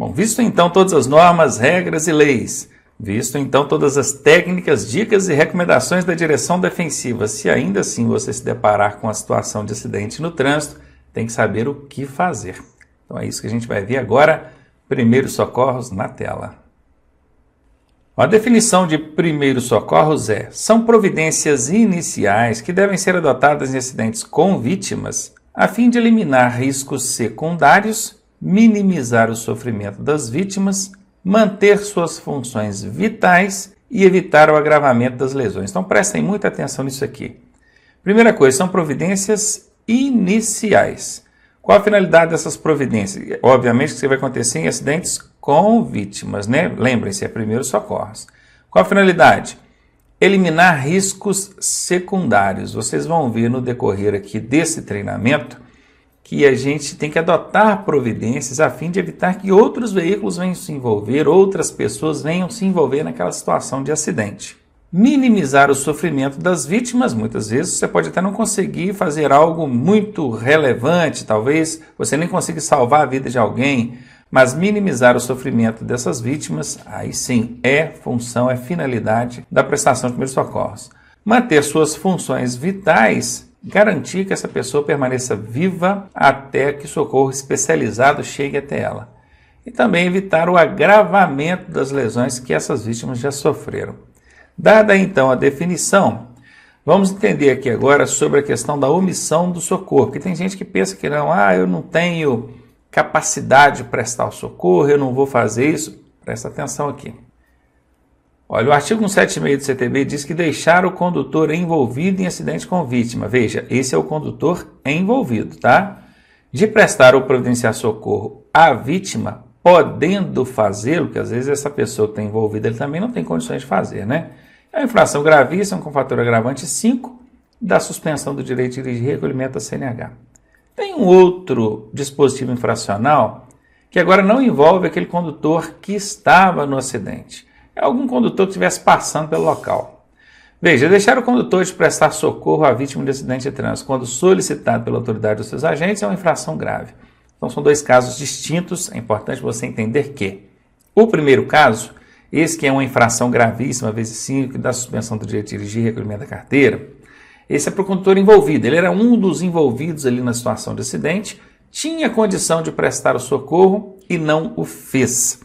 Bom, visto então todas as normas, regras e leis, visto então todas as técnicas, dicas e recomendações da direção defensiva, se ainda assim você se deparar com a situação de acidente no trânsito, tem que saber o que fazer. Então é isso que a gente vai ver agora, primeiros socorros na tela. A definição de primeiros socorros são providências iniciais que devem ser adotadas em acidentes com vítimas a fim de eliminar riscos secundários, minimizar o sofrimento das vítimas, manter suas funções vitais e evitar o agravamento das lesões. Então prestem muita atenção nisso aqui. Primeira coisa, são providências iniciais. Qual a finalidade dessas providências? Obviamente que isso vai acontecer em acidentes com vítimas, né? Lembrem-se, é primeiros socorros. Qual a finalidade? Eliminar riscos secundários. Vocês vão ver no decorrer aqui desse treinamento que a gente tem que adotar providências a fim de evitar que outros veículos venham se envolver, outras pessoas venham se envolver naquela situação de acidente. Minimizar o sofrimento das vítimas, muitas vezes você pode até não conseguir fazer algo muito relevante, talvez você nem consiga salvar a vida de alguém, mas minimizar o sofrimento dessas vítimas, aí sim, é função, é finalidade da prestação de primeiros socorros. Manter suas funções vitais, garantir que essa pessoa permaneça viva até que o socorro especializado chegue até ela. E também evitar o agravamento das lesões que essas vítimas já sofreram. Dada então a definição, vamos entender aqui agora sobre a questão da omissão do socorro, porque tem gente que pensa que não, eu não tenho capacidade de prestar o socorro, eu não vou fazer isso. Presta atenção aqui. Olha, o artigo 176 do CTB diz que deixar o condutor envolvido em acidente com vítima, veja, esse é o condutor envolvido, tá? De prestar ou providenciar socorro à vítima, podendo fazê-lo, porque às vezes essa pessoa que está envolvida ele também não tem condições de fazer, né? É uma infração gravíssima com fator agravante 5 da suspensão do direito de dirigir e recolhimento da CNH. Tem um outro dispositivo infracional que agora não envolve aquele condutor que estava no acidente. É algum condutor que estivesse passando pelo local. Veja, deixar o condutor de prestar socorro à vítima de acidente de trânsito quando solicitado pela autoridade dos seus agentes é uma infração grave. Então são dois casos distintos, é importante você entender que o primeiro caso, esse que é uma infração gravíssima, vezes 5, da suspensão do direito de dirigir e recolhimento da carteira, esse é para o condutor envolvido, ele era um dos envolvidos ali na situação de acidente, tinha condição de prestar o socorro e não o fez.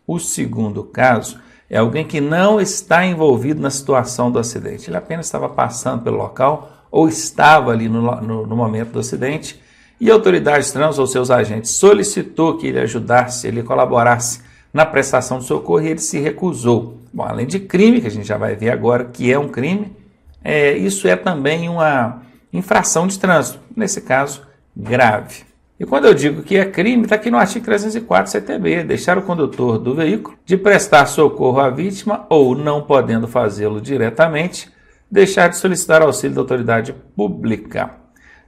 O segundo caso é alguém que não está envolvido na situação do acidente, ele apenas estava passando pelo local ou estava ali no momento do acidente e a autoridade de trânsito ou seus agentes solicitou que ele ajudasse, ele colaborasse na prestação de socorro e ele se recusou. Bom, além de crime, que a gente já vai ver agora que é um crime, isso é também uma infração de trânsito, nesse caso, grave. E quando eu digo que é crime, está aqui no artigo 304 CTB, deixar o condutor do veículo de prestar socorro à vítima ou, não podendo fazê-lo diretamente, deixar de solicitar auxílio da autoridade pública.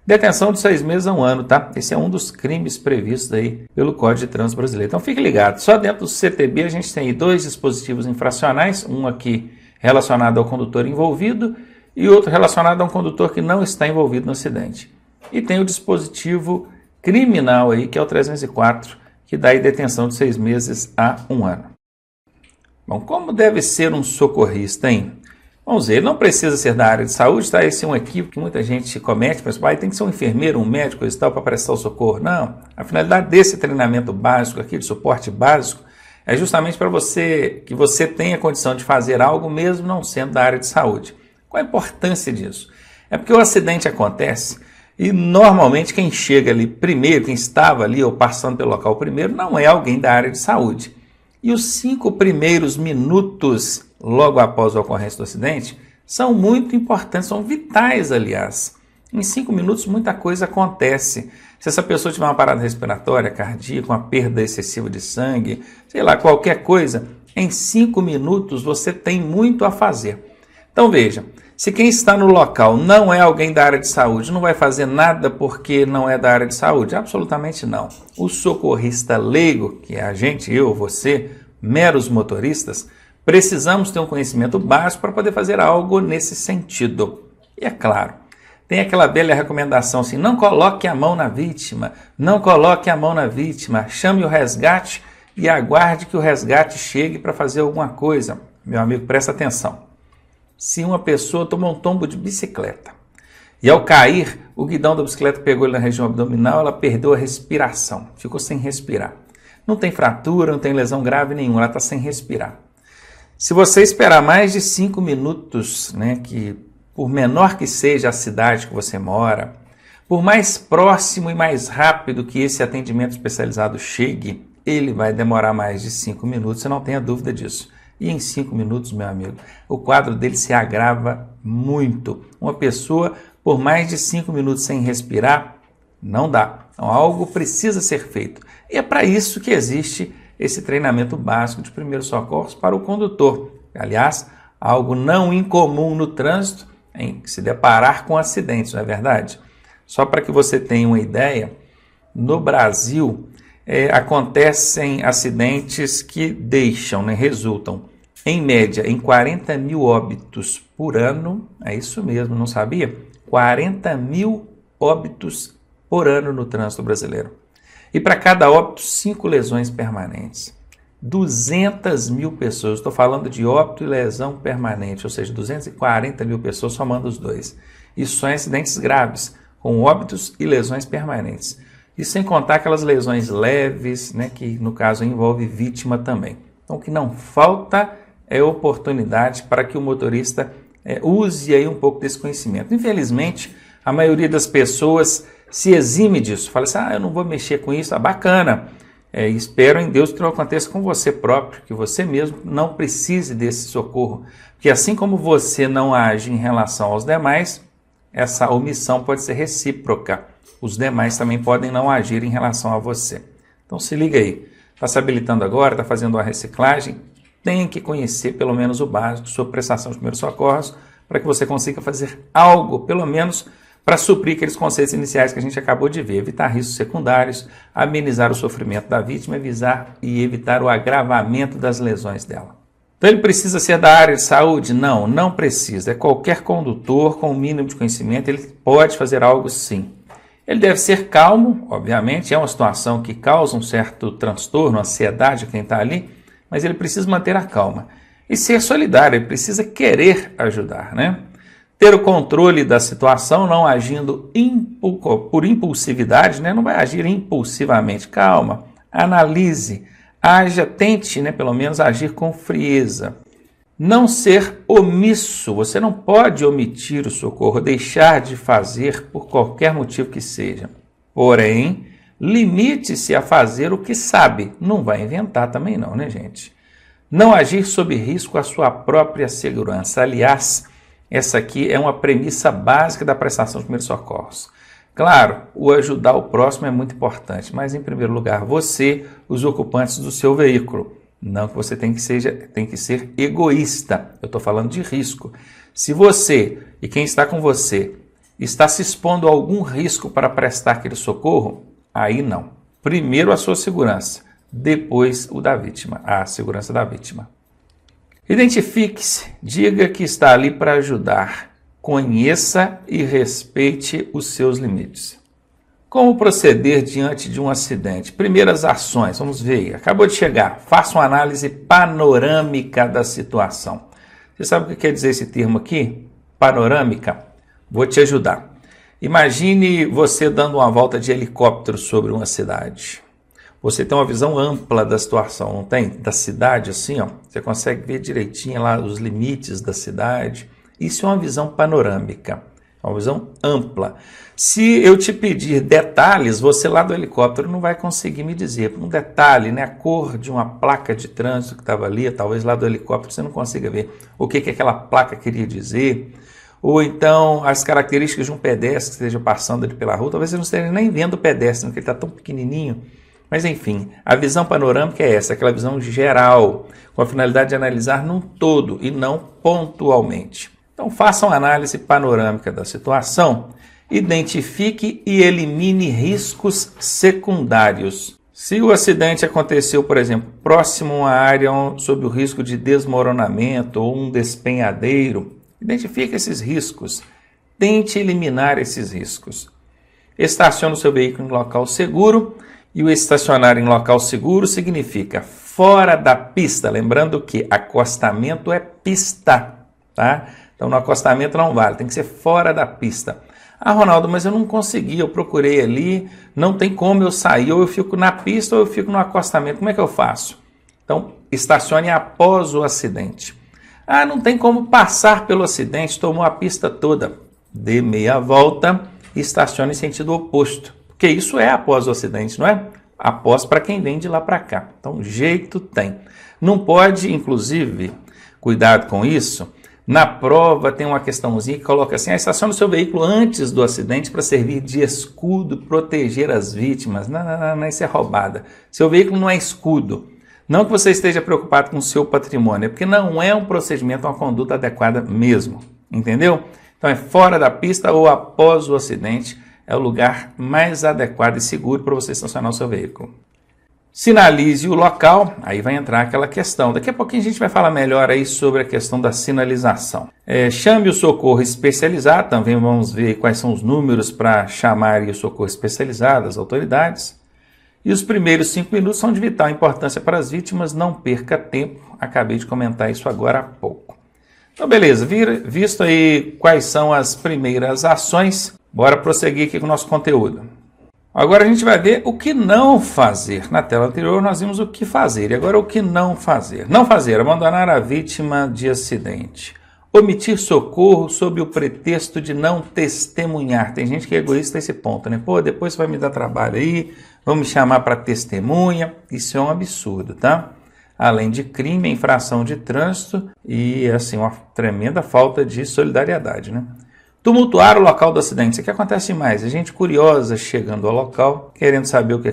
Detenção de 6 meses a 1 ano, tá? Esse é um dos crimes previstos aí pelo Código de Trânsito Brasileiro. Então fique ligado, só dentro do CTB a gente tem aí 2 dispositivos infracionais, um aqui relacionado ao condutor envolvido e outro relacionado a um condutor que não está envolvido no acidente. E tem o dispositivo criminal aí, que é o 304, que dá aí detenção de 6 meses a 1 ano. Bom, como deve ser um socorrista, hein? Vamos ver, ele não precisa ser da área de saúde, tá? Esse é um equívoco que muita gente comete, mas tem que ser um enfermeiro, um médico e tal para prestar o socorro. Não, a finalidade desse treinamento básico aqui, de suporte básico, é justamente para que você tenha condição de fazer algo mesmo não sendo da área de saúde. Qual a importância disso? É porque o acidente acontece e normalmente quem chega ali primeiro, quem estava ali ou passando pelo local primeiro, não é alguém da área de saúde. E os 5 primeiros minutos logo após a ocorrência do acidente são muito importantes, são vitais, aliás. Em 5 minutos muita coisa acontece. Se essa pessoa tiver uma parada respiratória, cardíaca, uma perda excessiva de sangue, sei lá, qualquer coisa, em 5 minutos você tem muito a fazer. Então veja, se quem está no local não é alguém da área de saúde, não vai fazer nada porque não é da área de saúde? Absolutamente não. O socorrista leigo, que é a gente, eu, você, meros motoristas, precisamos ter um conhecimento básico para poder fazer algo nesse sentido. E é claro, tem aquela velha recomendação assim, não coloque a mão na vítima, não coloque a mão na vítima, chame o resgate e aguarde que o resgate chegue para fazer alguma coisa. Meu amigo, presta atenção. Se uma pessoa tomou um tombo de bicicleta e ao cair, o guidão da bicicleta pegou ele na região abdominal, ela perdeu a respiração, ficou sem respirar. Não tem fratura, não tem lesão grave nenhuma, ela está sem respirar. Se você esperar mais de 5 minutos, que por menor que seja a cidade que você mora, por mais próximo e mais rápido que esse atendimento especializado chegue, ele vai demorar mais de 5 minutos, você não tenha dúvida disso. E em 5 minutos, meu amigo, o quadro dele se agrava muito. Uma pessoa, por mais de 5 minutos sem respirar, não dá. Então, algo precisa ser feito. E é para isso que existe esse treinamento básico de primeiros socorros para o condutor. Aliás, algo não incomum no trânsito em se deparar com acidentes, não é verdade? Só para que você tenha uma ideia, no Brasil acontecem acidentes que resultam, em média, em 40 mil óbitos por ano. É isso mesmo, não sabia? 40 mil óbitos por ano no trânsito brasileiro. E para cada óbito, 5 lesões permanentes. 200 mil pessoas, estou falando de óbito e lesão permanente, ou seja, 240 mil pessoas somando os dois. Isso são acidentes graves, com óbitos e lesões permanentes. E sem contar aquelas lesões leves, que no caso envolve vítima também. Então o que não falta é oportunidade para que o motorista use aí um pouco desse conhecimento. Infelizmente, a maioria das pessoas se exime disso, fala assim, eu não vou mexer com isso, bacana. Espero em Deus que não aconteça com você próprio, que você mesmo não precise desse socorro. Porque assim como você não age em relação aos demais, essa omissão pode ser recíproca. Os demais também podem não agir em relação a você. Então se liga aí, está se habilitando agora, está fazendo uma reciclagem, tem que conhecer pelo menos o básico sobre prestação de primeiros socorros, para que você consiga fazer algo, pelo menos, para suprir aqueles conceitos iniciais que a gente acabou de ver, evitar riscos secundários, amenizar o sofrimento da vítima, evitar o agravamento das lesões dela. Então ele precisa ser da área de saúde? Não, não precisa. É qualquer condutor com o mínimo de conhecimento, ele pode fazer algo sim. Ele deve ser calmo, obviamente, é uma situação que causa um certo transtorno, ansiedade a quem está ali, mas ele precisa manter a calma. E ser solidário, ele precisa querer ajudar, Ter o controle da situação, não agindo por impulsividade, não vai agir impulsivamente. Calma, analise, tente, pelo menos agir com frieza. Não ser omisso, você não pode omitir o socorro, deixar de fazer por qualquer motivo que seja. Porém, limite-se a fazer o que sabe, não vai inventar também não, gente? Não agir sob risco à sua própria segurança. Aliás, essa aqui é uma premissa básica da prestação de primeiros socorros. Claro, o ajudar o próximo é muito importante, mas em primeiro lugar você, os ocupantes do seu veículo. Não que você tem que ser egoísta, eu estou falando de risco. Se você e quem está com você está se expondo a algum risco para prestar aquele socorro, aí não. Primeiro a sua segurança, depois o da vítima, a segurança da vítima. Identifique-se, diga que está ali para ajudar, conheça e respeite os seus limites. Como proceder diante de um acidente? Primeiras ações, vamos ver, acabou de chegar, faça uma análise panorâmica da situação. Você sabe o que quer dizer esse termo aqui? Panorâmica? Vou te ajudar. Imagine você dando uma volta de helicóptero sobre uma cidade. Você tem uma visão ampla da situação, não tem? Da cidade assim, você consegue ver direitinho lá os limites da cidade. Isso é uma visão panorâmica, é uma visão ampla. Se eu te pedir detalhes, você lá do helicóptero não vai conseguir me dizer. Um detalhe, a cor de uma placa de trânsito que estava ali, talvez lá do helicóptero você não consiga ver o que aquela placa queria dizer. Ou então as características de um pedestre que esteja passando ali pela rua, talvez você não esteja nem vendo o pedestre, porque ele está tão pequenininho. Mas enfim, a visão panorâmica é essa, aquela visão geral, com a finalidade de analisar num todo e não pontualmente. Então faça uma análise panorâmica da situação, identifique e elimine riscos secundários. Se o acidente aconteceu, por exemplo, próximo a uma área sob o risco de desmoronamento ou um despenhadeiro, identifique esses riscos, tente eliminar esses riscos. Estacione o seu veículo em local seguro E o estacionar em local seguro significa fora da pista. Lembrando que acostamento é pista, tá? Então no acostamento não vale, tem que ser fora da pista. Ah, Ronaldo, mas eu não consegui, eu procurei ali, não tem como eu sair, ou eu fico na pista ou eu fico no acostamento, como é que eu faço? Então, estacione após o acidente. Ah, não tem como passar pelo acidente, tomou a pista toda. Dê meia volta e estacione em sentido oposto. Porque isso é após o acidente, não é? Após para quem vem de lá para cá. Então, jeito tem. Não pode, inclusive, cuidado com isso, na prova tem uma questãozinha que coloca assim, estacione o seu veículo antes do acidente para servir de escudo, proteger as vítimas. Não, isso é roubada. Seu veículo não é escudo. Não que você esteja preocupado com o seu patrimônio, é porque não é um procedimento, uma conduta adequada mesmo, entendeu? Então é fora da pista ou após o acidente, é o lugar mais adequado e seguro para você estacionar o seu veículo. Sinalize o local, aí vai entrar aquela questão. Daqui a pouquinho a gente vai falar melhor aí sobre a questão da sinalização. Chame o socorro especializado, também vamos ver quais são os números para chamar o socorro especializado, as autoridades. E os primeiros 5 minutos são de vital importância para as vítimas, não perca tempo, acabei de comentar isso agora há pouco. Então beleza, visto aí quais são as primeiras ações, bora prosseguir aqui com o nosso conteúdo. Agora a gente vai ver o que não fazer. Na tela anterior nós vimos o que fazer, e agora o que não fazer. Não fazer, abandonar a vítima de acidente. Omitir socorro sob o pretexto de não testemunhar. Tem gente que é egoísta a esse ponto, né? Pô, depois vai me dar trabalho aí, vão me chamar para testemunha. Isso é um absurdo, tá? Além de crime, infração de trânsito e, assim, uma tremenda falta de solidariedade, né? Tumultuar o local do acidente. Isso aqui acontece mais. A gente curiosa chegando ao local, querendo saber o que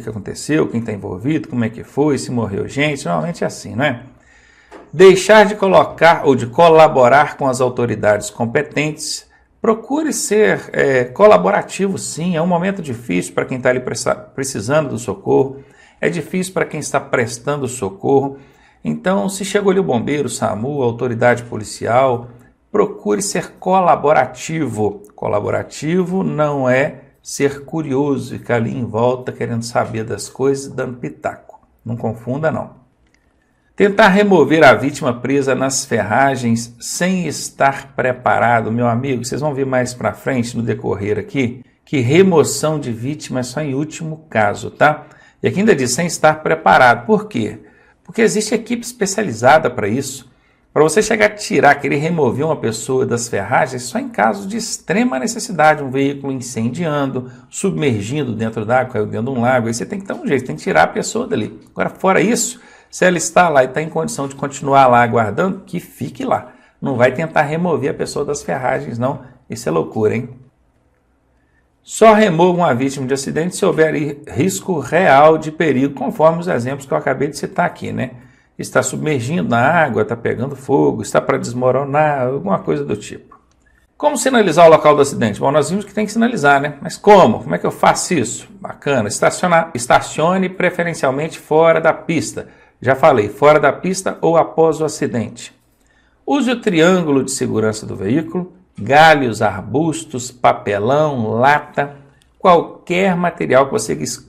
aconteceu, quem está envolvido, como é que foi, se morreu gente. Normalmente é assim, não é? Deixar de colocar ou de colaborar com as autoridades competentes. Procure ser colaborativo, sim. É um momento difícil para quem está ali precisando do socorro. É difícil para quem está prestando socorro. Então, se chegou ali o bombeiro, o SAMU, a autoridade policial, procure ser colaborativo. Colaborativo não é ser curioso, ficar ali em volta querendo saber das coisas e dando pitaco. Não confunda, não. Tentar remover a vítima presa nas ferragens sem estar preparado. Meu amigo, vocês vão ver mais para frente no decorrer aqui que remoção de vítima é só em último caso, tá? E aqui ainda diz sem estar preparado. Por quê? Porque existe equipe especializada para isso. Para você chegar a tirar, querer remover uma pessoa das ferragens, só em caso de extrema necessidade, um veículo incendiando, submergindo dentro d'água, caiu dentro de um lago, aí você tem que dar um jeito, tem que tirar a pessoa dali. Agora, fora isso, se ela está lá e está em condição de continuar lá aguardando, que fique lá. Não vai tentar remover a pessoa das ferragens, não. Isso é loucura, hein? Só removam a vítima de acidente se houver risco real de perigo, conforme os exemplos que eu acabei de citar aqui, né? Está submergindo na água, está pegando fogo, está para desmoronar, alguma coisa do tipo. Como sinalizar o local do acidente? Bom, nós vimos que tem que sinalizar, né? Mas como? Como é que eu faço isso? Bacana. Estacione preferencialmente fora da pista. Já falei, fora da pista ou após o acidente. Use o triângulo de segurança do veículo, galhos, arbustos, papelão, lata, qualquer material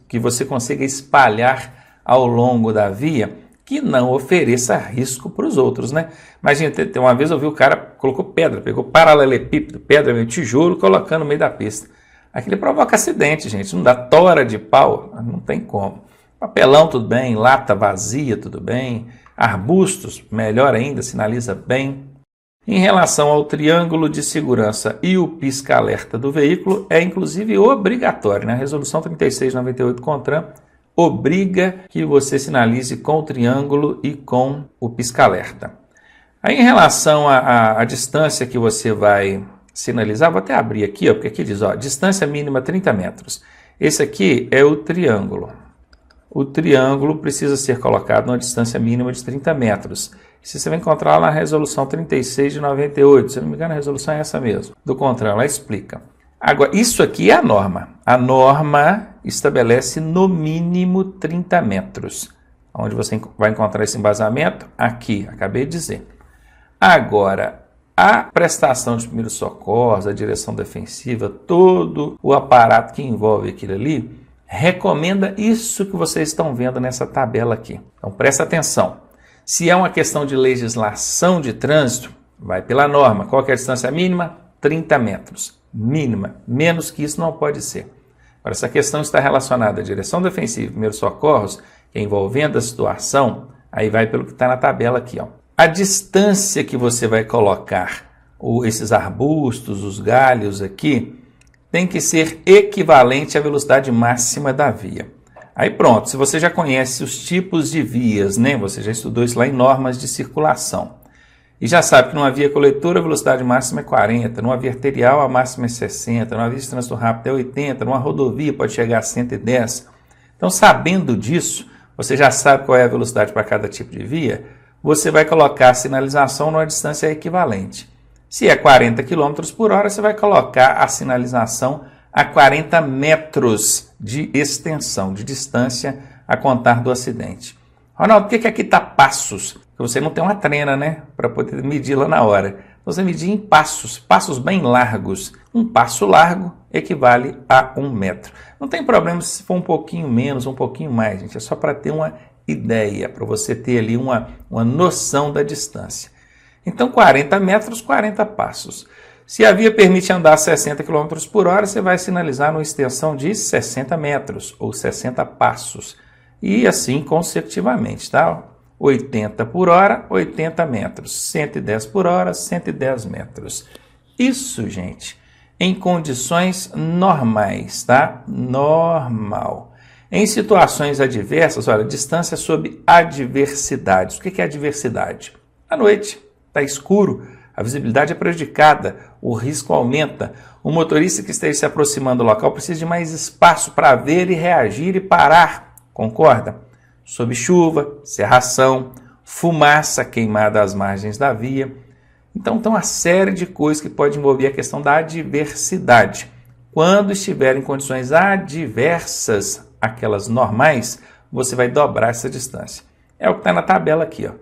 que você consiga espalhar ao longo da via que não ofereça risco para os outros, né? Imagina, uma vez eu vi o cara colocou pedra, pegou paralelepípedo, pedra, meio tijolo, colocando no meio da pista. Aquilo provoca acidente, gente, não dá tora de pau, não tem como. Papelão, tudo bem, lata vazia, tudo bem, arbustos, melhor ainda, sinaliza bem. Em relação ao triângulo de segurança e o pisca-alerta do veículo, é inclusive obrigatório, né? A resolução 3698 CONTRAN obriga que você sinalize com o triângulo e com o pisca-alerta. Aí em relação à distância que você vai sinalizar, vou até abrir aqui, ó, porque aqui diz, ó, distância mínima 30 metros. Esse aqui é o triângulo. O triângulo precisa ser colocado numa distância mínima de 30 metros. Isso você vai encontrar lá na resolução 36 de 98, se não me engano a resolução é essa mesmo, do CONTRAN, ela explica. Agora, isso aqui é a norma. A norma estabelece no mínimo 30 metros. Onde você vai encontrar esse embasamento? Aqui, acabei de dizer. Agora, a prestação de primeiros socorros, a direção defensiva, todo o aparato que envolve aquilo ali, recomenda isso que vocês estão vendo nessa tabela aqui. Então presta atenção. Se é uma questão de legislação de trânsito, vai pela norma. Qual que é a distância mínima? 30 metros. Mínima. Menos que isso não pode ser. Agora, essa questão está relacionada à direção defensiva e primeiros socorros, que é envolvendo a situação, aí vai pelo que está na tabela aqui, ó. A distância que você vai colocar esses arbustos, os galhos aqui, tem que ser equivalente à velocidade máxima da via. Aí pronto, se você já conhece os tipos de vias, né? Você já estudou isso lá em normas de circulação. E já sabe que numa via coletora a velocidade máxima é 40, numa via arterial a máxima é 60, numa via de trânsito rápido é 80, numa rodovia pode chegar a 110. Então, sabendo disso, você já sabe qual é a velocidade para cada tipo de via, você vai colocar a sinalização numa distância equivalente. Se é 40 km por hora, você vai colocar a sinalização a 40 metros de extensão, de distância a contar do acidente. Ronaldo, por que aqui está passos? Porque você não tem uma trena, né? Para poder medir lá na hora. Você medir em passos, passos bem largos. Um passo largo equivale a 1 metro. Não tem problema se for um pouquinho menos, um pouquinho mais, gente. É só para ter uma ideia, para você ter ali uma noção da distância. Então, 40 metros, 40 passos. Se a via permite andar 60 km por hora, você vai sinalizar numa extensão de 60 metros ou 60 passos. E assim consecutivamente, tá? 80 por hora, 80 metros. 110 por hora, 110 metros. Isso, gente, em condições normais, tá? Normal. Em situações adversas, olha, distância sob adversidades. O que é adversidade? À noite, está escuro, a visibilidade é prejudicada, o risco aumenta. O motorista que esteja se aproximando do local precisa de mais espaço para ver e reagir e parar. Concorda? Sob chuva, cerração, fumaça queimada às margens da via. Então, tem uma série de coisas que pode envolver a questão da adversidade. Quando estiver em condições adversas, aquelas normais, você vai dobrar essa distância. É o que está na tabela aqui, ó.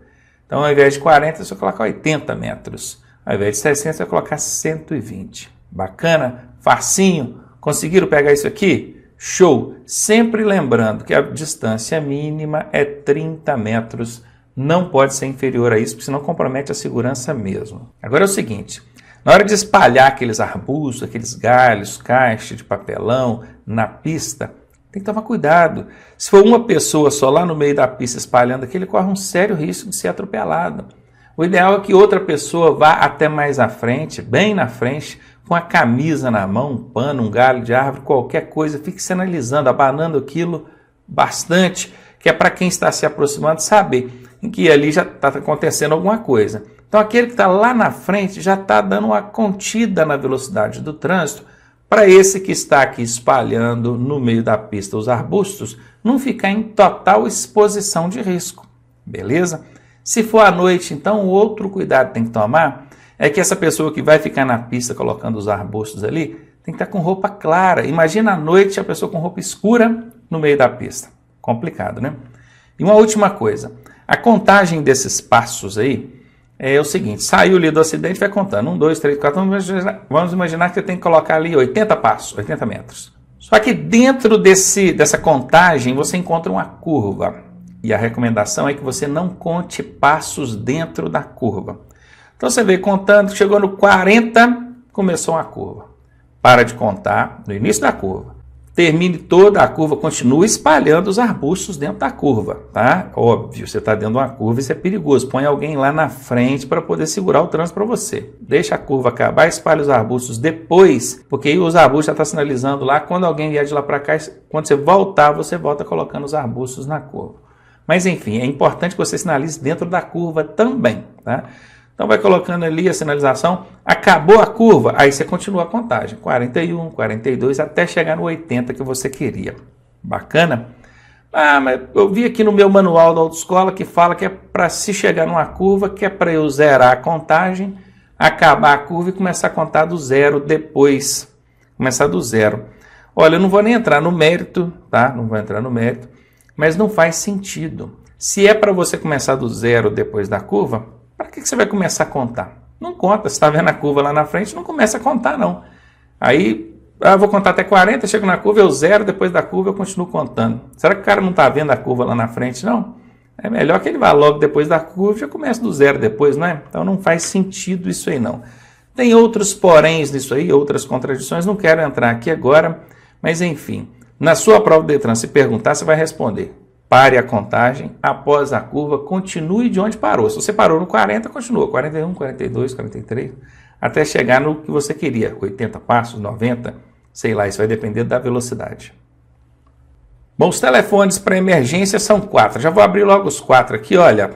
Então, ao invés de 40, você vai colocar 80 metros. Ao invés de 60, você vai colocar 120. Bacana? Facinho? Conseguiram pegar isso aqui? Show! Sempre lembrando que a distância mínima é 30 metros. Não pode ser inferior a isso, porque senão compromete a segurança mesmo. Agora é o seguinte, na hora de espalhar aqueles arbustos, aqueles galhos, caixa de papelão na pista, tem que tomar cuidado. Se for uma pessoa só lá no meio da pista espalhando aquilo, ele corre um sério risco de ser atropelado. O ideal é que outra pessoa vá até mais à frente, bem na frente, com a camisa na mão, um pano, um galho de árvore, qualquer coisa, fique sinalizando, abanando aquilo bastante, que é para quem está se aproximando saber em que ali já está acontecendo alguma coisa. Então aquele que está lá na frente já está dando uma contida na velocidade do trânsito, para esse que está aqui espalhando no meio da pista os arbustos, não ficar em total exposição de risco, beleza? Se for à noite, então, o outro cuidado que tem que tomar é que essa pessoa que vai ficar na pista colocando os arbustos ali, tem que estar com roupa clara. Imagina à noite a pessoa com roupa escura no meio da pista. Complicado, né? E uma última coisa, a contagem desses passos aí, é o seguinte, saiu ali do acidente, vai contando, 1, 2, 3, 4, vamos imaginar que você tem que colocar ali 80 passos, 80 metros. Só que dentro dessa contagem você encontra uma curva, e a recomendação é que você não conte passos dentro da curva. Então você veio contando, chegou no 40, começou uma curva. Para de contar no início da curva. Termine toda a curva, continue espalhando os arbustos dentro da curva, tá? Óbvio, você está dentro de uma curva, isso é perigoso. Põe alguém lá na frente para poder segurar o trânsito para você. Deixa a curva acabar, espalha os arbustos depois, porque aí os arbustos já estão sinalizando lá. Quando alguém vier de lá para cá, quando você voltar, você volta colocando os arbustos na curva. Mas enfim, é importante que você sinalize dentro da curva também, tá? Então vai colocando ali a sinalização, acabou a curva, aí você continua a contagem, 41, 42, até chegar no 80 que você queria. Bacana? Ah, mas eu vi aqui no meu manual da autoescola que fala que é para se chegar numa curva, que é para eu zerar a contagem, acabar a curva e começar a contar do zero depois. Começar do zero. Olha, eu não vou nem entrar no mérito, tá? Não vou entrar no mérito, mas não faz sentido. Se é para você começar do zero depois da curva, para que você vai começar a contar? Não conta, você está vendo a curva lá na frente, não começa a contar não. Aí Vou contar até 40, chego na curva, eu zero, depois da curva eu continuo contando. Será que o cara não está vendo a curva lá na frente, não? É melhor que ele vá logo depois da curva e já comece do zero depois, não é? Então não faz sentido isso aí, não. Tem outros poréns nisso aí, outras contradições, não quero entrar aqui agora, mas enfim. Na sua prova do Detran, se perguntar, você vai responder. Pare a contagem, após a curva, continue de onde parou. Se você parou no 40, continua. 41, 42, 43, até chegar no que você queria. 80 passos, 90, sei lá, isso vai depender da velocidade. Bom, os telefones para emergência são 4. Já vou abrir logo os 4 aqui, olha.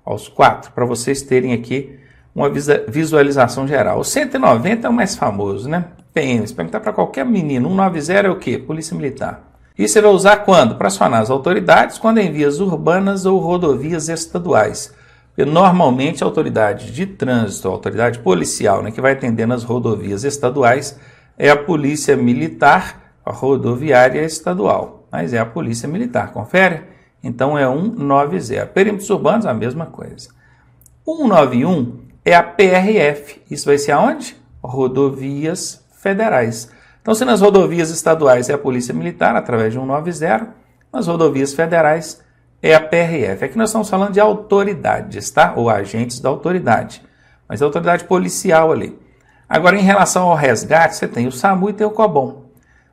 Os 4, para vocês terem aqui uma visualização geral. O 190 é o mais famoso, né? PM, se perguntar para qualquer menino, 190 é o quê? Polícia Militar. E você vai usar quando? Para acionar as autoridades, quando em vias urbanas ou rodovias estaduais. Porque normalmente a autoridade de trânsito, a autoridade policial, né, que vai atender nas rodovias estaduais, é a Polícia Militar, a rodoviária estadual. Mas é a Polícia Militar, confere? Então é 190. Perímetros urbanos, a mesma coisa. 191 é a PRF. Isso vai ser aonde? Rodovias federais. Então, se nas rodovias estaduais é a Polícia Militar, através de 190, nas rodovias federais é a PRF. Aqui nós estamos falando de autoridades, tá? Ou agentes da autoridade. Mas a autoridade policial ali. Agora, em relação ao resgate, você tem o SAMU e tem o COBOM.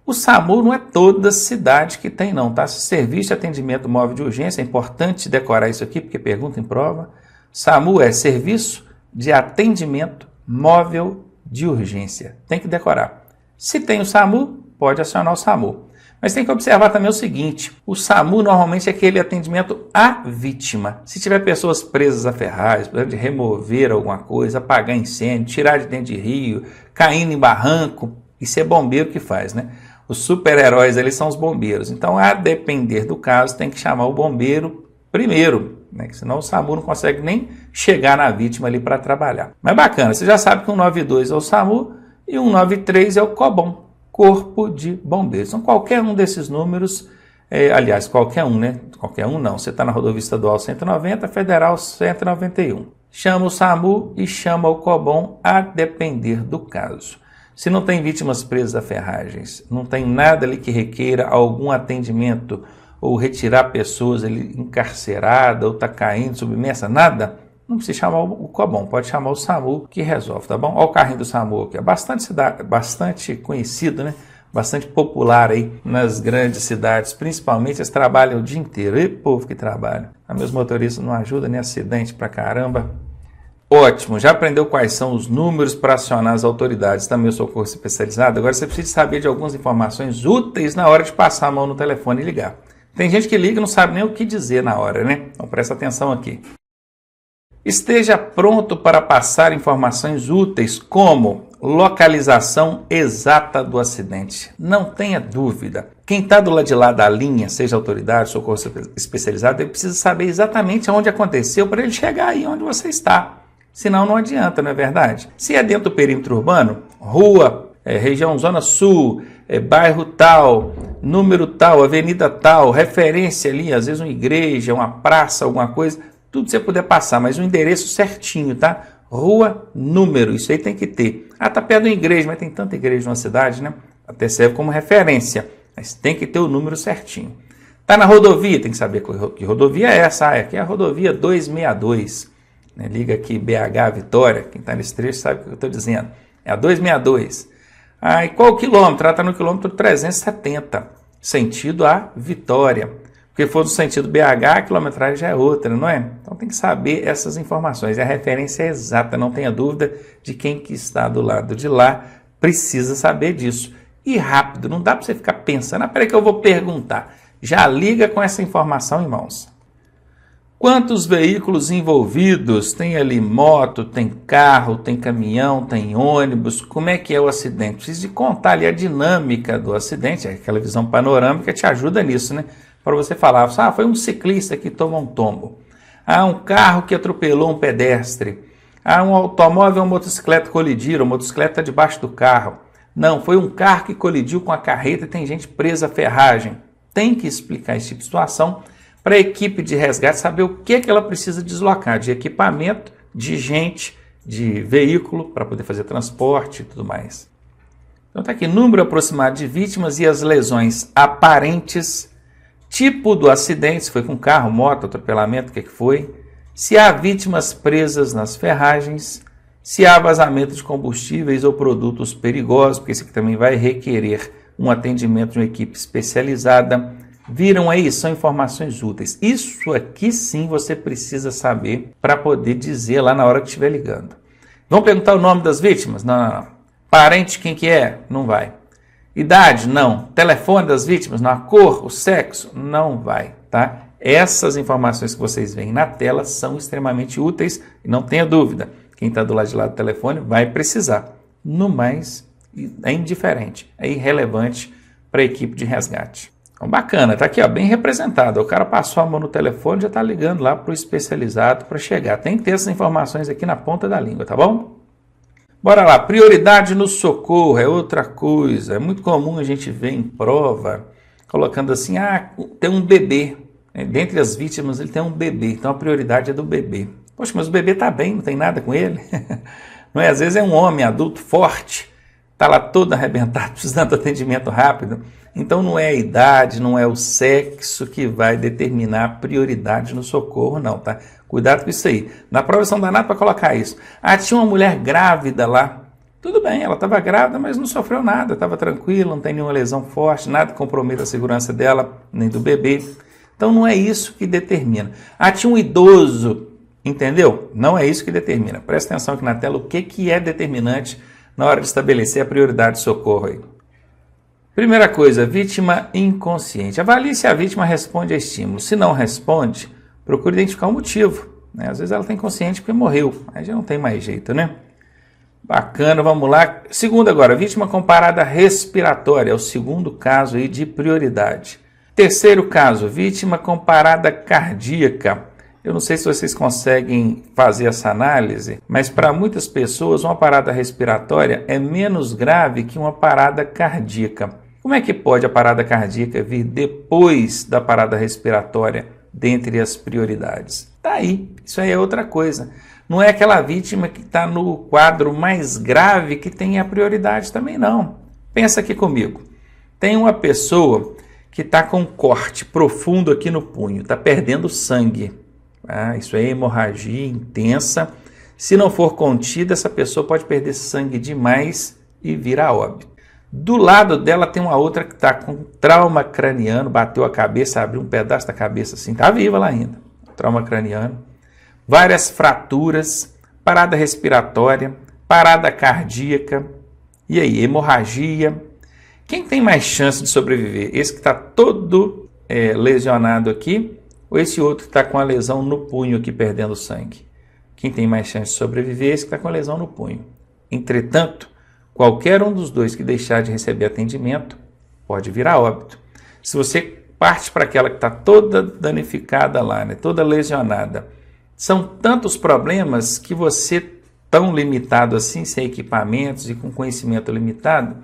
O SAMU não é toda cidade que tem, não, tá? Serviço de Atendimento Móvel de Urgência, é importante decorar isso aqui, porque pergunta em prova. SAMU é Serviço de Atendimento Móvel de Urgência. Tem que decorar. Se tem o SAMU, pode acionar o SAMU. Mas tem que observar também o seguinte, o SAMU normalmente é aquele atendimento à vítima. Se tiver pessoas presas a ferragens, por exemplo, de remover alguma coisa, apagar incêndio, tirar de dentro de rio, caindo em barranco, isso é bombeiro que faz, né? Os super-heróis ali são os bombeiros. Então, a depender do caso, tem que chamar o bombeiro primeiro, né? Que senão o SAMU não consegue nem chegar na vítima ali para trabalhar. Mas bacana, você já sabe que o 192 é o SAMU e o 193 é o COBOM, Corpo de Bombeiros. Então, qualquer um desses números, aliás, qualquer um, né? Qualquer um não. Você está na rodovia estadual 190, federal 191. Chama o SAMU e chama o COBOM a depender do caso. Se não tem vítimas presas a ferragens, não tem nada ali que requeira algum atendimento ou retirar pessoas ali encarceradas ou está caindo, submersa, nada, não precisa chamar o COBOM, pode chamar o SAMU que resolve, tá bom? Olha o carrinho do SAMU aqui, é bastante conhecido, né? Bastante popular aí nas grandes cidades, principalmente, eles trabalham o dia inteiro, e povo que trabalha. Os meus motoristas não ajudam, nem acidente pra caramba. Ótimo, já aprendeu quais são os números para acionar as autoridades, também o socorro especializado? Agora você precisa saber de algumas informações úteis na hora de passar a mão no telefone e ligar. Tem gente que liga e não sabe nem o que dizer na hora, né? Então presta atenção aqui. Esteja pronto para passar informações úteis como localização exata do acidente. Não tenha dúvida. Quem está do lado de lá da linha, seja autoridade, socorro especializado, ele precisa saber exatamente onde aconteceu para ele chegar aí onde você está. Senão não adianta, não é verdade? Se é dentro do perímetro urbano, rua, região Zona Sul, bairro tal, número tal, avenida tal, referência ali, às vezes uma igreja, uma praça, alguma coisa, tudo você puder passar, mas o endereço certinho, tá? Rua, número, isso aí tem que ter. Ah, tá perto de uma igreja, mas tem tanta igreja numa cidade, né? Até serve como referência, mas tem que ter o número certinho. Tá na rodovia, tem que saber que rodovia é essa. Aqui é a rodovia 262. Liga aqui BH Vitória, quem está nesse trecho sabe o que eu estou dizendo. É a 262. E qual o quilômetro? Ela está no quilômetro 370, sentido a Vitória. Porque for no sentido BH, a quilometragem já é outra, não é? Então tem que saber essas informações. A referência é exata, não tenha dúvida de quem que está do lado de lá precisa saber disso. E rápido, não dá para você ficar pensando, peraí que eu vou perguntar. Já liga com essa informação em mãos. Quantos veículos envolvidos? Tem ali moto, tem carro, tem caminhão, tem ônibus. Como é que é o acidente? Preciso de contar ali a dinâmica do acidente. Aquela visão panorâmica te ajuda nisso, né? Para você falar, foi um ciclista que tomou um tombo. Um carro que atropelou um pedestre. Um automóvel e uma motocicleta colidiram, a motocicleta está debaixo do carro. Não, foi um carro que colidiu com a carreta e tem gente presa à ferragem. Tem que explicar esse tipo de situação para a equipe de resgate saber o que ela precisa deslocar de equipamento, de gente, de veículo, para poder fazer transporte e tudo mais. Então está aqui, número aproximado de vítimas e as lesões aparentes, tipo do acidente, se foi com carro, moto, atropelamento, o que foi, se há vítimas presas nas ferragens, se há vazamento de combustíveis ou produtos perigosos, porque isso aqui também vai requerer um atendimento de uma equipe especializada. Viram aí? São informações úteis. Isso aqui sim você precisa saber para poder dizer lá na hora que estiver ligando. Vão perguntar o nome das vítimas? Não. Parente, quem que é? Não vai. Idade? Não. Telefone das vítimas? Não. A cor? O sexo? Não vai, tá? Essas informações que vocês veem na tela são extremamente úteis e não tenha dúvida. Quem está do lado de lá do telefone vai precisar. No mais, é indiferente, é irrelevante para a equipe de resgate. Então, bacana, tá aqui, ó, bem representado. O cara passou a mão no telefone, já está ligando lá para o especializado para chegar. Tem que ter essas informações aqui na ponta da língua, tá bom? Bora lá, prioridade no socorro é outra coisa. É muito comum a gente ver em prova, colocando assim, tem um bebê. Dentre as vítimas ele tem um bebê, então a prioridade é do bebê. Poxa, mas o bebê está bem, não tem nada com ele. Não é? Às vezes é um homem adulto forte, está lá todo arrebentado, precisando de atendimento rápido. Então não é a idade, não é o sexo que vai determinar a prioridade no socorro, não, tá? Cuidado com isso aí. Na prova são danados para colocar isso. Tinha uma mulher grávida lá. Tudo bem, ela estava grávida, mas não sofreu nada, estava tranquila, não tem nenhuma lesão forte, nada que comprometa a segurança dela, nem do bebê. Então não é isso que determina. Tinha um idoso, entendeu? Não é isso que determina. Presta atenção aqui na tela, o que é determinante na hora de estabelecer a prioridade de socorro aí. Primeira coisa, vítima inconsciente. Avalie se a vítima responde a estímulo. Se não responde, procure identificar o motivo. Né? Às vezes ela está inconsciente porque morreu, aí já não tem mais jeito, né? Bacana, vamos lá. Segundo agora, vítima com parada respiratória, é o segundo caso aí de prioridade. Terceiro caso, vítima com parada cardíaca. Eu não sei se vocês conseguem fazer essa análise, mas para muitas pessoas uma parada respiratória é menos grave que uma parada cardíaca. Como é que pode a parada cardíaca vir depois da parada respiratória, dentre as prioridades? Tá aí, isso aí é outra coisa. Não é aquela vítima que está no quadro mais grave que tem a prioridade também, não. Pensa aqui comigo. Tem uma pessoa que está com um corte profundo aqui no punho, está perdendo sangue. Isso é hemorragia intensa. Se não for contida, essa pessoa pode perder sangue demais e vir a óbito. Do lado dela tem uma outra que está com trauma craniano, bateu a cabeça, abriu um pedaço da cabeça assim, está viva lá ainda. Trauma craniano. Várias fraturas, parada respiratória, parada cardíaca, e aí, hemorragia. Quem tem mais chance de sobreviver? Esse que está todo lesionado aqui, ou esse outro que está com a lesão no punho aqui, perdendo sangue? Quem tem mais chance de sobreviver? Esse que está com a lesão no punho. Entretanto, qualquer um dos dois que deixar de receber atendimento pode vir a óbito. Se você parte para aquela que está toda danificada lá, né, toda lesionada, são tantos problemas que você, tão limitado assim, sem equipamentos e com conhecimento limitado,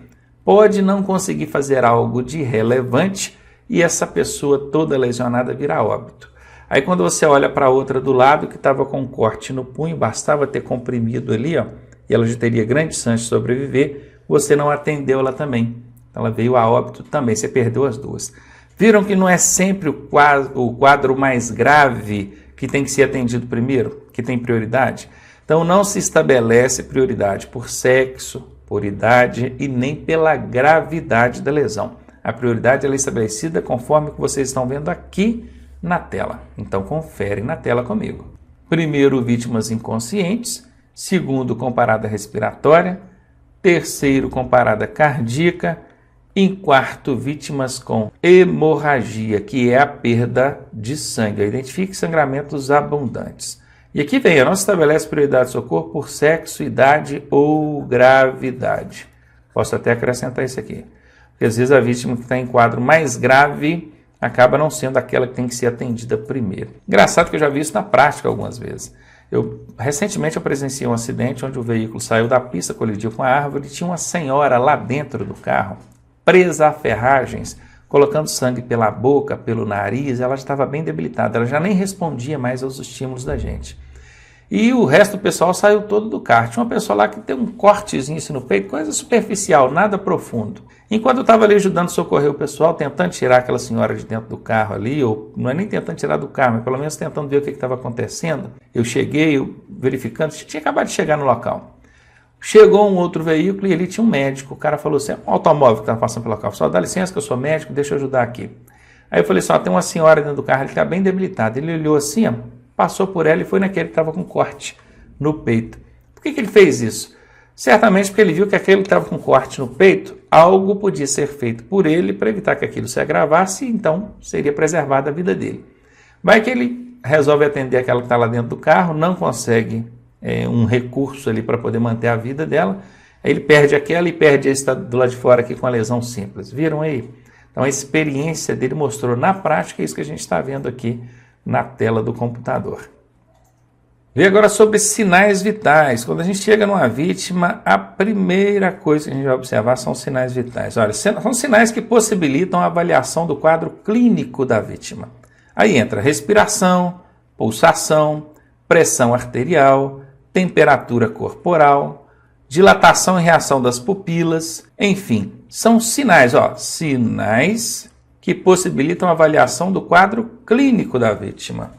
pode não conseguir fazer algo de relevante e essa pessoa toda lesionada vir a óbito. Aí quando você olha para a outra do lado que estava com um corte no punho, bastava ter comprimido ali, ó, e ela já teria grande chance de sobreviver, você não atendeu ela também. Ela veio a óbito também, você perdeu as duas. Viram que não é sempre o quadro mais grave que tem que ser atendido primeiro, que tem prioridade? Então não se estabelece prioridade por sexo, por idade e nem pela gravidade da lesão. A prioridade ela é estabelecida conforme o que vocês estão vendo aqui na tela. Então confere na tela comigo. Primeiro, vítimas inconscientes. Segundo, com parada respiratória. Terceiro, com parada cardíaca. Em quarto, vítimas com hemorragia, que é a perda de sangue. Identifique sangramentos abundantes. E aqui vem, não se estabelece prioridade de socorro por sexo, idade ou gravidade. Posso até acrescentar isso aqui. Porque às vezes a vítima que está em quadro mais grave acaba não sendo aquela que tem que ser atendida primeiro. Engraçado que eu já vi isso na prática algumas vezes. Recentemente eu presenciei um acidente onde o veículo saiu da pista, colidiu com a árvore e tinha uma senhora lá dentro do carro, presa a ferragens, colocando sangue pela boca, pelo nariz. Ela estava bem debilitada, ela já nem respondia mais aos estímulos da gente. E o resto do pessoal saiu todo do carro. Tinha uma pessoa lá que tem um cortezinho assim no peito, coisa superficial, nada profundo. Enquanto eu estava ali ajudando a socorrer o pessoal, tentando tirar aquela senhora de dentro do carro ali, ou não é nem tentando tirar do carro, mas pelo menos tentando ver o que estava acontecendo, eu cheguei, verificando, tinha acabado de chegar no local. Chegou um outro veículo e ali tinha um médico. O cara falou assim, um automóvel que estava passando pelo local. Só dá licença que eu sou médico, deixa eu ajudar aqui. Aí eu falei só, tem uma senhora dentro do carro, ele está bem debilitada. Ele olhou assim, ó, passou por ela e foi naquele que estava com corte no peito. Por que ele fez isso? Certamente porque ele viu que aquele que estava com corte no peito, algo podia ser feito por ele para evitar que aquilo se agravasse e então seria preservada a vida dele. Vai que ele resolve atender aquela que está lá dentro do carro, não consegue um recurso ali para poder manter a vida dela, aí ele perde aquela e perde esse que está do lado de fora aqui com a lesão simples. Viram aí? Então a experiência dele mostrou na prática isso que a gente está vendo aqui na tela do computador. Vê agora sobre sinais vitais. Quando a gente chega numa vítima, a primeira coisa que a gente vai observar são sinais vitais. Olha, são sinais que possibilitam a avaliação do quadro clínico da vítima. Aí entra respiração, pulsação, pressão arterial, temperatura corporal, dilatação e reação das pupilas, enfim, são sinais, sinais que possibilitam a avaliação do quadro clínico da vítima.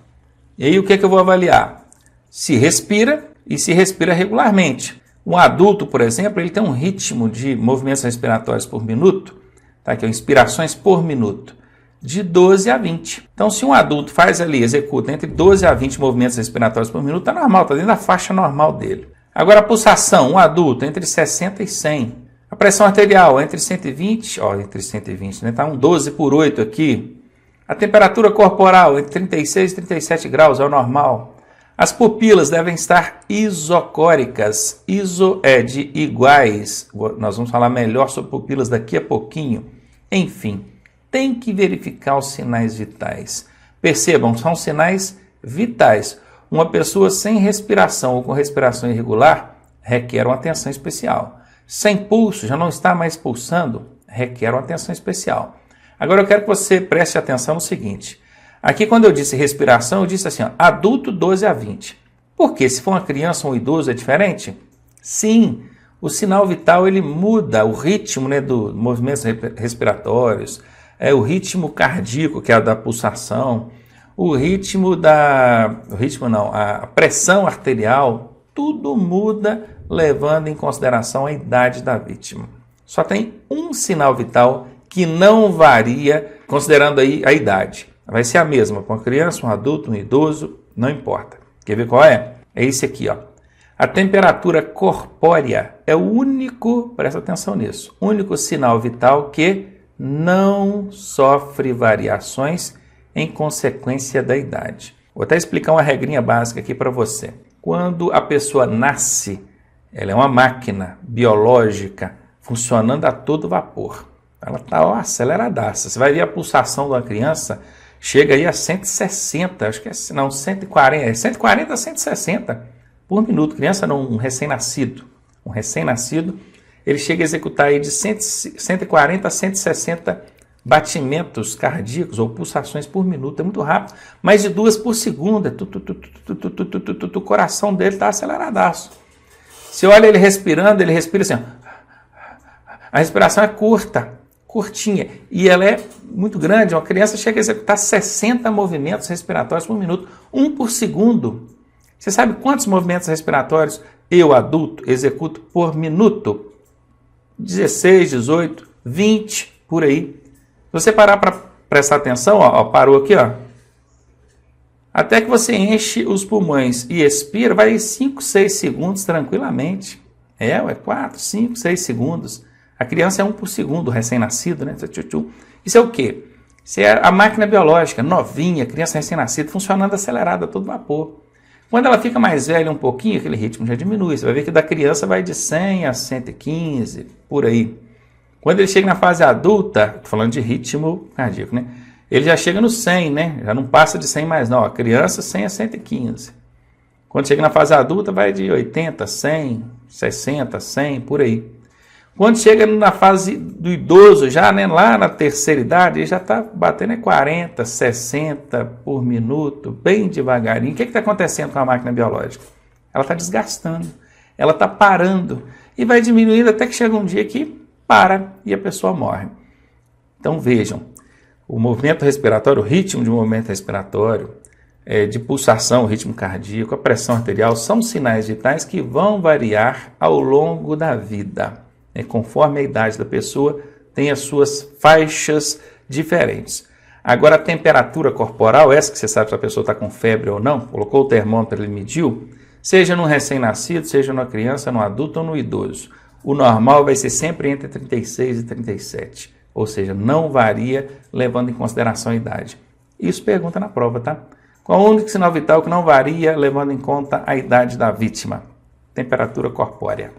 E aí o que eu vou avaliar? Se respira e se respira regularmente. Um adulto, por exemplo, ele tem um ritmo de movimentos respiratórios por minuto, tá? Que é inspirações por minuto, de 12 a 20. Então, se um adulto faz ali, executa entre 12 a 20 movimentos respiratórios por minuto, está normal, está dentro da faixa normal dele. Agora, a pulsação, um adulto, entre 60 e 100. A pressão arterial, entre 120, entre 120, né? Está um 12 por 8 aqui. A temperatura corporal, entre 36 e 37 graus, é o normal. As pupilas devem estar isocóricas. Iso é de iguais. Nós vamos falar melhor sobre pupilas daqui a pouquinho. Enfim, tem que verificar os sinais vitais. Percebam, são sinais vitais. Uma pessoa sem respiração ou com respiração irregular requer uma atenção especial. Sem pulso, já não está mais pulsando, requer uma atenção especial. Agora eu quero que você preste atenção no seguinte. Aqui quando eu disse respiração, eu disse assim, adulto 12 a 20. Por quê? Se for uma criança ou um idoso é diferente? Sim, o sinal vital ele muda o ritmo, né, dos movimentos respiratórios, o ritmo cardíaco, que é a da pulsação, a pressão arterial, tudo muda levando em consideração a idade da vítima. Só tem um sinal vital que não varia considerando aí a idade. Vai ser a mesma para uma criança, um adulto, um idoso, não importa. Quer ver qual é? É esse aqui, A temperatura corpórea é o único, presta atenção nisso, único sinal vital que não sofre variações em consequência da idade. Vou até explicar uma regrinha básica aqui para você. Quando a pessoa nasce, ela é uma máquina biológica funcionando a todo vapor. Ela está aceleradaça. Você vai ver a pulsação de uma criança, chega aí a 160, acho que é, não, 140, 140 a 160 por minuto. Criança não, um recém-nascido. Um recém-nascido, ele chega a executar aí de 140 a 160 batimentos cardíacos ou pulsações por minuto. É muito rápido, mais de 2 por segundo. O coração dele está aceleradaço. Você olha ele respirando, ele respira assim. A respiração é curtinha, e ela é muito grande. Uma criança chega a executar 60 movimentos respiratórios por minuto, 1 por segundo. Você sabe quantos movimentos respiratórios eu, adulto, executo por minuto? 16, 18, 20, por aí. Se você parar para prestar atenção, parou aqui, até que você enche os pulmões e expira, vai 5, 6 segundos tranquilamente. 4, 5, 6 segundos. A criança é 1 por segundo, recém-nascido, né? Isso é o quê? Isso é a máquina biológica, novinha, criança recém-nascida, funcionando acelerada a todo vapor. Quando ela fica mais velha um pouquinho, aquele ritmo já diminui. Você vai ver que da criança vai de 100 a 115, por aí. Quando ele chega na fase adulta, falando de ritmo cardíaco, né? Ele já chega no 100, né? Já não passa de 100 mais não. A criança 100 a 115. Quando chega na fase adulta, vai de 80, 100, 60, 100, por aí. Quando chega na fase do idoso, já, né, lá na terceira idade, ele já está batendo 40, 60 por minuto, bem devagarinho. O que está acontecendo com a máquina biológica? ela está desgastando, ela está parando e vai diminuindo até que chega um dia que para e a pessoa morre. Então vejam, o movimento respiratório, o ritmo de movimento respiratório, de pulsação, o ritmo cardíaco, a pressão arterial, são sinais vitais que vão variar ao longo da vida. Conforme a idade da pessoa, tem as suas faixas diferentes. Agora, a temperatura corporal, essa que você sabe se a pessoa está com febre ou não, colocou o termômetro, ele mediu, seja no recém-nascido, seja numa criança, no adulto ou no idoso. O normal vai ser sempre entre 36 e 37, ou seja, não varia levando em consideração a idade. Isso pergunta na prova, tá? Qual o único sinal vital que não varia levando em conta a idade da vítima? Temperatura corpórea.